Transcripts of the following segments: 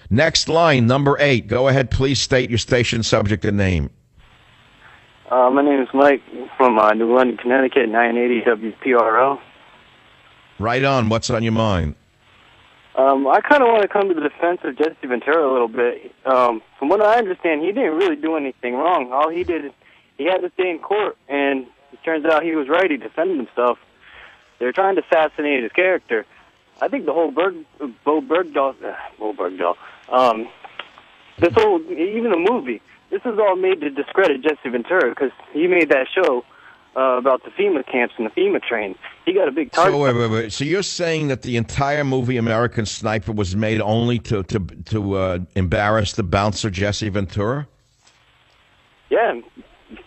Next line, number 8. Go ahead, please state your station subject and name. My name is Mike from New London, Connecticut, 980 WPRO. Right on. What's on your mind? I kind of want to come to the defense of Jesse Ventura a little bit. From what I understand, he didn't really do anything wrong. All he did is he had to stay in court, and it turns out he was right. He defended himself. They were trying to assassinate his character. I think the whole Bo Bergdahl, this whole, even the movie, this is all made to discredit Jesse Ventura because he made that show about the FEMA camps and the FEMA trains. He got a big target. So wait. So you're saying that the entire movie American Sniper was made only to embarrass the bouncer Jesse Ventura? Yeah,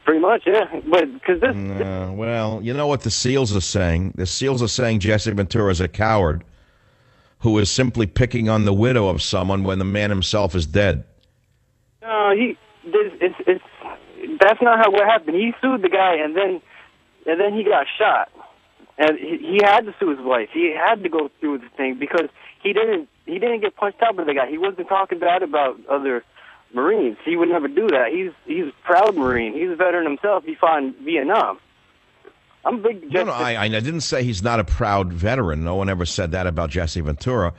pretty much, yeah. But because this... well, you know what the SEALs are saying? The SEALs are saying Jesse Ventura is a coward who is simply picking on the widow of someone when the man himself is dead. No, that's not what happened. He sued the guy, and then he got shot. And he had to sue his wife. He had to go through the thing because he didn't get punched out by the guy. He wasn't talking bad about other Marines. He would never do that. He's a proud Marine. He's a veteran himself. He fought in Vietnam. I'm a big Jesse. No, I didn't say he's not a proud veteran. No one ever said that about Jesse Ventura.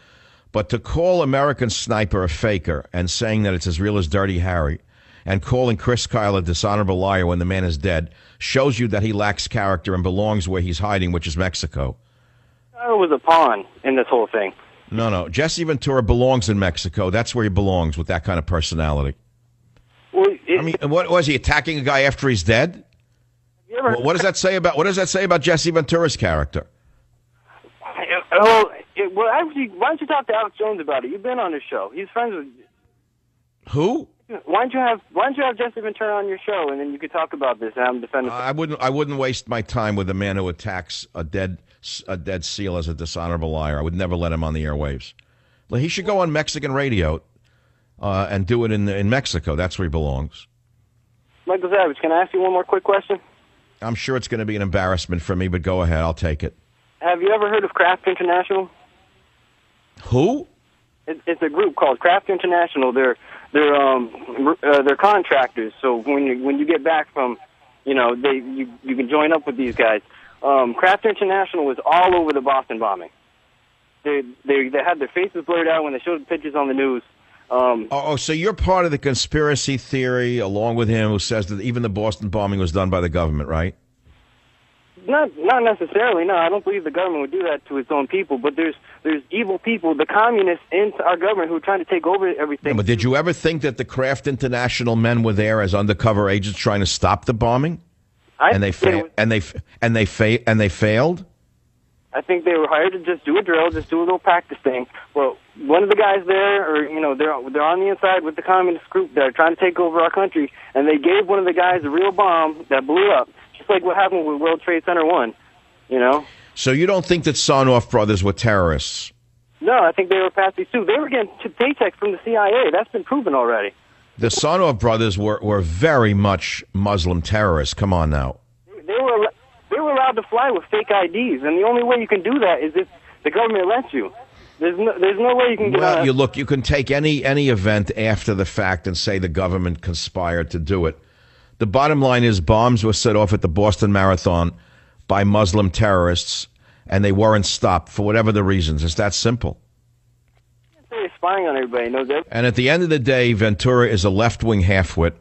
But to call American Sniper a faker and saying that it's as real as Dirty Harry and calling Chris Kyle a dishonorable liar when the man is dead shows you that he lacks character and belongs where he's hiding, which is Mexico. I was a pawn in this whole thing. No. Jesse Ventura belongs in Mexico. That's where he belongs with that kind of personality. Well, what was he attacking a guy after he's dead? What does that say about Jesse Ventura's character? Well, actually, why don't you talk to Alex Jones about it? You've been on his show. He's friends with... Who? Why don't you have Jesse Ventura on your show, and then you could talk about this and have him defend himself? I wouldn't waste my time with a man who attacks a dead SEAL as a dishonorable liar. I would never let him on the airwaves. He should go on Mexican radio and do it in Mexico. That's where he belongs. Michael Savage, can I ask you one more quick question? I'm sure it's going to be an embarrassment for me, but go ahead. I'll take it. Have you ever heard of Craft International? Who? It's a group called Craft International. They're contractors. So when you get back from, you can join up with these guys. Craft International was all over the Boston bombing. They had their faces blurred out when they showed the pictures on the news. So you're part of the conspiracy theory, along with him, who says that even the Boston bombing was done by the government, right? Not necessarily. No, I don't believe the government would do that to its own people. But there's evil people, the communists in our government, who are trying to take over everything. Yeah, but did you ever think that the Craft International men were there as undercover agents trying to stop the bombing? And they failed. I think they were hired to just do a drill, just do a little practice thing. Well, one of the guys there, they're on the inside with the communist group that are trying to take over our country, and they gave one of the guys a real bomb that blew up, just like what happened with World Trade Center 1, So you don't think that Sarnoff brothers were terrorists? No, I think they were Patsy too. They were getting paychecks from the CIA. That's been proven already. The Sarnoff brothers were very much Muslim terrorists. Come on now. They were allowed to fly with fake IDs, and the only way you can do that is if the government lets you. There's no way you can get Well, you can take any event after the fact and say the government conspired to do it. The bottom line is bombs were set off at the Boston Marathon by Muslim terrorists, and they weren't stopped for whatever the reasons. It's that simple. They're spying on everybody. Knows that. And at the end of the day, Ventura is a left-wing halfwit,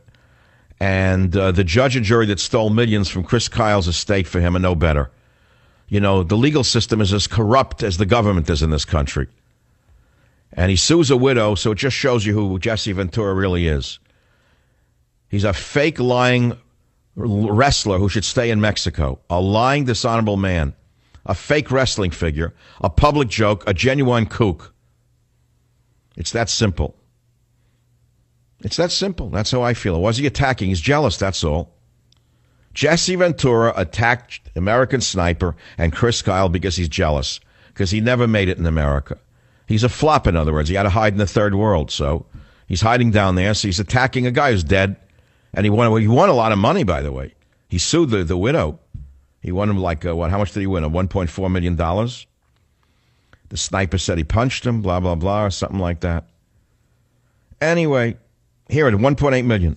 and the judge and jury that stole millions from Chris Kyle's estate for him are no better. The legal system is as corrupt as the government is in this country. And he sues a widow, so it just shows you who Jesse Ventura really is. He's a fake, lying wrestler who should stay in Mexico, a lying, dishonorable man, a fake wrestling figure, a public joke, a genuine kook. It's that simple. It's that simple. That's how I feel. Was he attacking? He's jealous, that's all. Jesse Ventura attacked American Sniper and Chris Kyle because he's jealous, because he never made it in America. He's a flop, in other words. He had to hide in the third world, so he's hiding down there, so he's attacking a guy who's dead, and he won a lot of money, by the way. He sued the widow. He won him how much did he win? $1.4 million? The sniper said he punched him, blah, blah, blah, or something like that. Anyway, here at $1.8 million.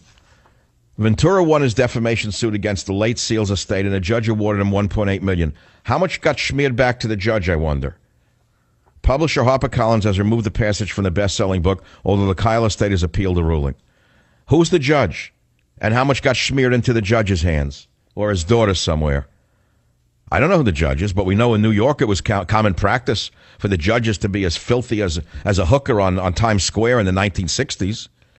Ventura won his defamation suit against the late Seals estate, and the judge awarded him $1.8 million. How much got smeared back to the judge, I wonder? Publisher HarperCollins has removed the passage from the best-selling book, although the Kyle estate has appealed the ruling. Who's the judge? And how much got smeared into the judge's hands? Or his daughter somewhere? I don't know who the judge is, but we know in New York it was common practice for the judges to be as filthy as a hooker on Times Square in the 1960s.